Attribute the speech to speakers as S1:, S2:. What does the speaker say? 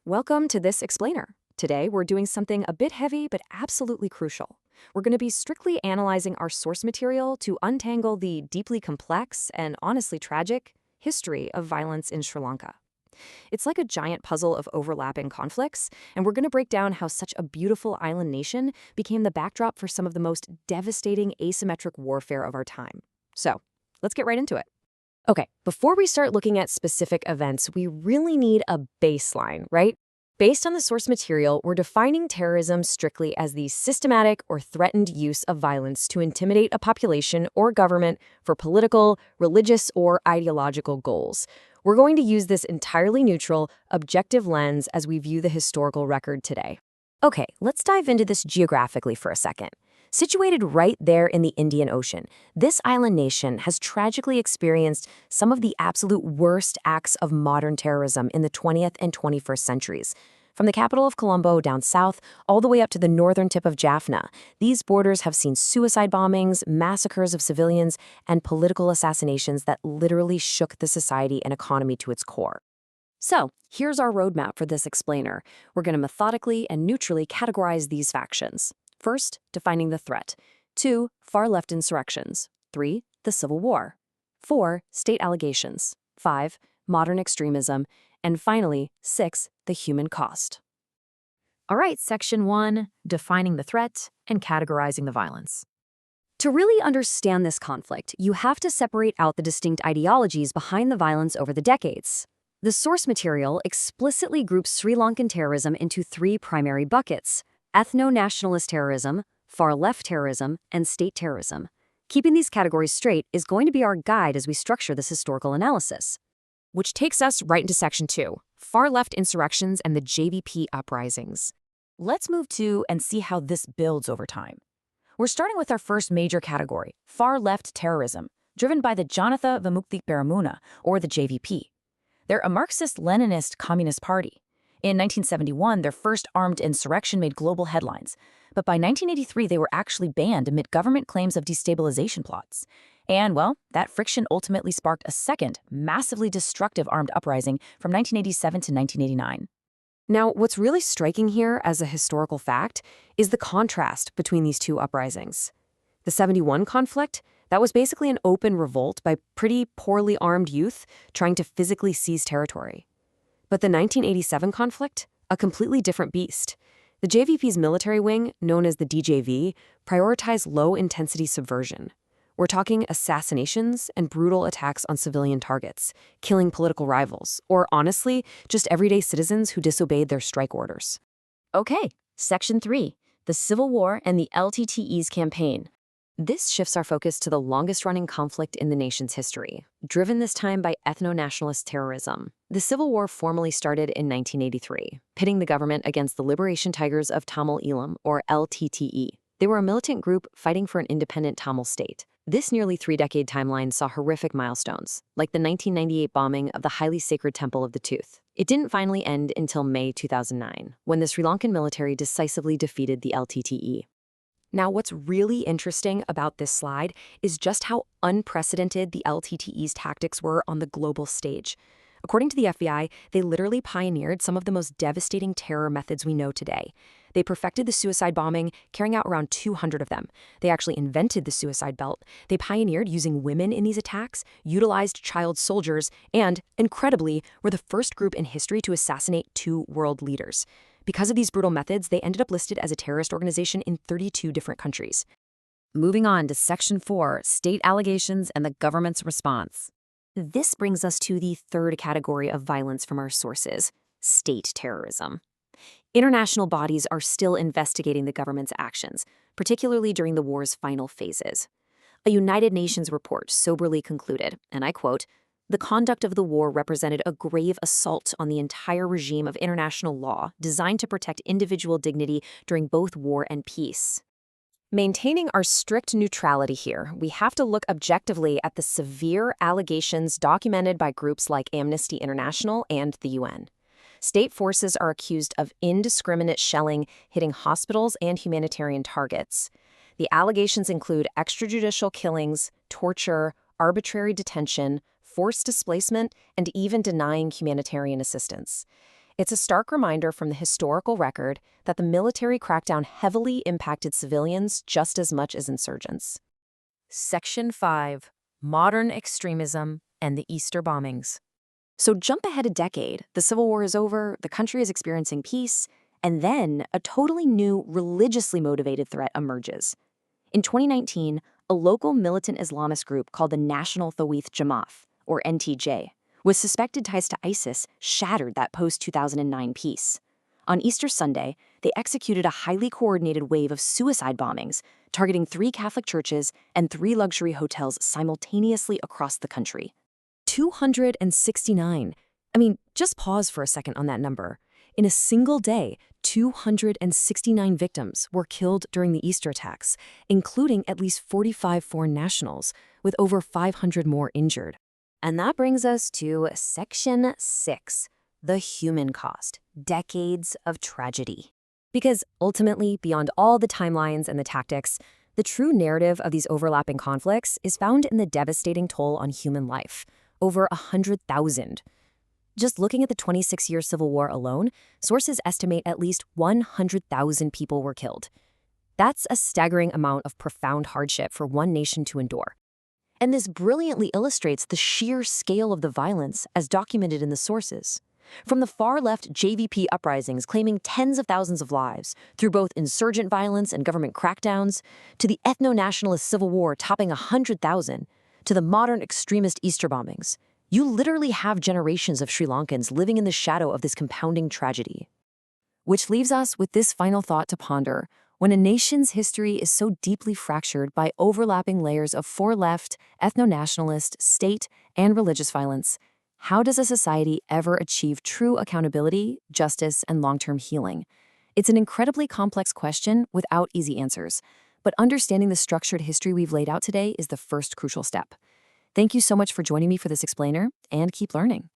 S1: Welcome to this explainer. Today, we're doing something a bit heavy but absolutely crucial. We're going to be strictly analyzing our source material to untangle the deeply complex and honestly tragic history of violence in Sri Lanka. It's like a giant puzzle of overlapping conflicts, and we're going to break down how such a beautiful island nation became the backdrop for some of the most devastating asymmetric warfare of our time. So, let's get right into it. Okay, before we start looking at specific events, we really need a baseline, right? Based on the source material, we're defining terrorism strictly as the systematic or threatened use of violence to intimidate a population or government for political, religious, or ideological goals. We're going to use this entirely neutral, objective lens as we view the historical record today. Okay, let's dive into this geographically for a second. Situated right there in the Indian Ocean, this island nation has tragically experienced some of the absolute worst acts of modern terrorism in the 20th and 21st centuries. From the capital of Colombo down south, all the way up to the northern tip of Jaffna, these borders have seen suicide bombings, massacres of civilians, and political assassinations that literally shook the society and economy to its core. So, here's our roadmap for this explainer. We're going to methodically and neutrally categorize these factions. First, defining the threat. 2, far-left insurrections. 3, the Civil War. 4, state allegations. 5, modern extremism. And finally, 6, the human cost. All right, Section 1, defining the threat and categorizing the violence. To really understand this conflict, you have to separate out the distinct ideologies behind the violence over the decades. The source material explicitly groups Sri Lankan terrorism into 3 primary buckets: ethno-nationalist terrorism, far-left terrorism, and state terrorism. Keeping these categories straight is going to be our guide as we structure this historical analysis. Which takes us right into Section 2, far-left insurrections and the JVP uprisings. Let's move to and see how this builds over time. We're starting with our first major category, far-left terrorism, driven by the Janatha Vimukti Peramuna, or the JVP. They're a Marxist-Leninist communist party. In 1971, their first armed insurrection made global headlines, but by 1983 they were actually banned amid government claims of destabilization plots. And, well, that friction ultimately sparked a second, massively destructive armed uprising from 1987 to 1989. Now, what's really striking here as a historical fact is the contrast between these two uprisings. The 71 conflict, that was basically an open revolt by pretty poorly armed youth trying to physically seize territory. But the 1987 conflict, a completely different beast. The JVP's military wing, known as the DJV, prioritized low-intensity subversion. We're talking assassinations and brutal attacks on civilian targets, killing political rivals, or honestly, just everyday citizens who disobeyed their strike orders. Okay, Section 3, the Civil War and the LTTE's campaign. This shifts our focus to the longest-running conflict in the nation's history, driven this time by ethno-nationalist terrorism. The Civil War formally started in 1983, pitting the government against the Liberation Tigers of Tamil Eelam, or LTTE. They were a militant group fighting for an independent Tamil state. This nearly 3-decade timeline saw horrific milestones, like the 1998 bombing of the highly sacred Temple of the Tooth. It didn't finally end until May 2009, when the Sri Lankan military decisively defeated the LTTE. Now, what's really interesting about this slide is just how unprecedented the LTTE's tactics were on the global stage. According to the FBI, they literally pioneered some of the most devastating terror methods we know today. They perfected the suicide bombing, carrying out around 200 of them. They actually invented the suicide belt. They pioneered using women in these attacks, utilized child soldiers, and, incredibly, were the first group in history to assassinate 2 world leaders. Because of these brutal methods, they ended up listed as a terrorist organization in 32 different countries. Moving on to Section 4, state allegations and the government's response. This brings us to the third category of violence from our sources, state terrorism. International bodies are still investigating the government's actions, particularly during the war's final phases. A United Nations report soberly concluded, and I quote, "The conduct of the war represented a grave assault on the entire regime of international law designed to protect individual dignity during both war and peace." Maintaining our strict neutrality here, we have to look objectively at the severe allegations documented by groups like Amnesty International and the UN. State forces are accused of indiscriminate shelling, hitting hospitals and humanitarian targets. The allegations include extrajudicial killings, torture, arbitrary detention, forced displacement, and even denying humanitarian assistance. It's a stark reminder from the historical record that the military crackdown heavily impacted civilians just as much as insurgents. Section 5. Modern Extremism and the Easter Bombings. So jump ahead a decade. The Civil War is over, the country is experiencing peace, and then a totally new, religiously motivated threat emerges. In 2019, a local militant Islamist group called the National Tawhid Jamaat, or NTJ, with suspected ties to ISIS, shattered that post-2009 peace. On Easter Sunday, they executed a highly coordinated wave of suicide bombings, targeting 3 Catholic churches and 3 luxury hotels simultaneously across the country. 269. I mean, just pause for a second on that number. In a single day, 269 victims were killed during the Easter attacks, including at least 45 foreign nationals, with over 500 more injured. And that brings us to Section 6, the human cost, decades of tragedy. Because ultimately, beyond all the timelines and the tactics, the true narrative of these overlapping conflicts is found in the devastating toll on human life, over 100,000. Just looking at the 26-year Civil War alone, sources estimate at least 100,000 people were killed. That's a staggering amount of profound hardship for one nation to endure. And this brilliantly illustrates the sheer scale of the violence as documented in the sources. From the far-left JVP uprisings claiming tens of thousands of lives, through both insurgent violence and government crackdowns, to the ethno-nationalist civil war topping 100,000, to the modern extremist Easter bombings, you literally have generations of Sri Lankans living in the shadow of this compounding tragedy. Which leaves us with this final thought to ponder. When a nation's history is so deeply fractured by overlapping layers of far-left, ethno-nationalist, state, and religious violence, how does a society ever achieve true accountability, justice, and long-term healing? It's an incredibly complex question without easy answers, but understanding the structured history we've laid out today is the first crucial step. Thank you so much for joining me for this explainer, and keep learning.